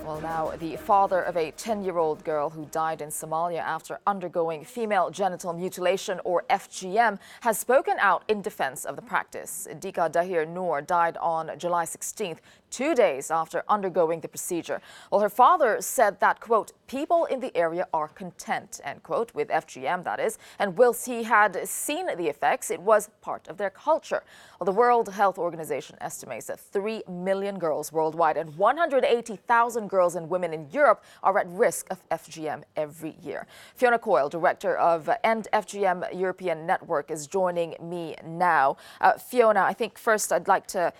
Well, now the father of a 10-year-old girl who died in Somalia after undergoing female genital mutilation, or FGM, has spoken out in defense of the practice. Dika Dahir Noor died on July 16th, 2 days after undergoing the procedure. Well, her father said that, quote, people in the area are content, end quote, with FGM, that is, and whilst he had seen the effects, it was part of their culture. Well, the World Health Organization estimates that 3 million girls worldwide and 180,000 girls and women in Europe are at risk of FGM every year. Fiona Coyle, director of End FGM European Network, is joining me now. Fiona, I think first I'd like to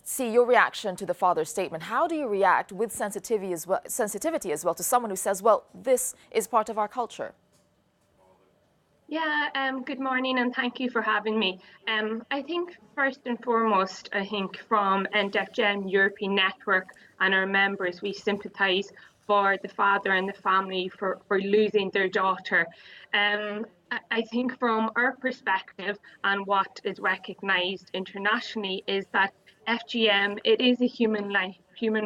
see your reaction to the father's statement. How do you react with sensitivity as well to someone who says, well, this is part of our culture? Yeah, good morning and thank you for having me. I think first and foremost, I think from NDFGM European Network and our members, we sympathise for the father and the family for losing their daughter. I think from our perspective and what is recognised internationally is that FGM, it is a human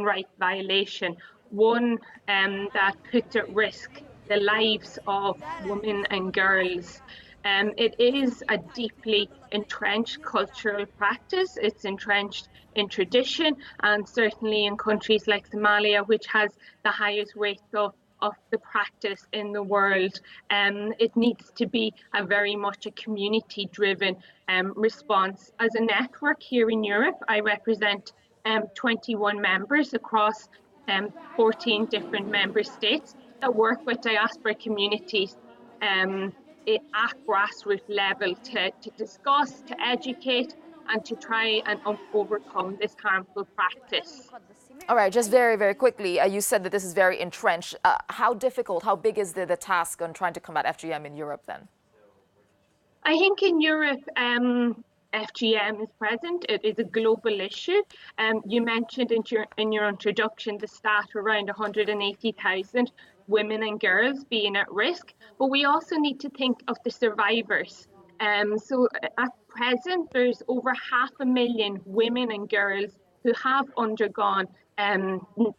right violation, one that puts at risk the lives of women and girls. It is a deeply entrenched cultural practice. It's entrenched in tradition, and certainly in countries like Somalia, which has the highest rate of the practice in the world. It needs to be a very much a community-driven response. As a network here in Europe, I represent 21 members across 14 different member states that work with diaspora communities at grassroots level to discuss, to educate, and to try and overcome this harmful practice. All right, just very, very quickly, you said that this is very entrenched. How difficult, how big is the task on trying to combat FGM in Europe then? I think in Europe, FGM is present. It is a global issue. You mentioned in your introduction the stat around 180,000 women and girls being at risk, but we also need to think of the survivors. So at present, there's over 500,000 women and girls who have undergone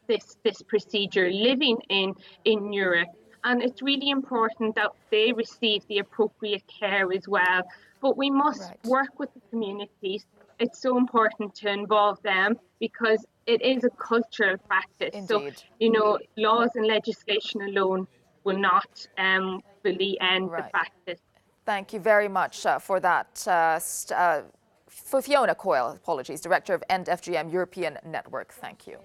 this procedure living in Europe. And it's really important that they receive the appropriate care as well. But we must work with the communities. It's so important to involve them because it is a cultural practice. Indeed. So, laws and legislation alone will not fully end the practice. Thank you very much for that. For Fiona Coyle, apologies, Director of End FGM European Network. Thank you.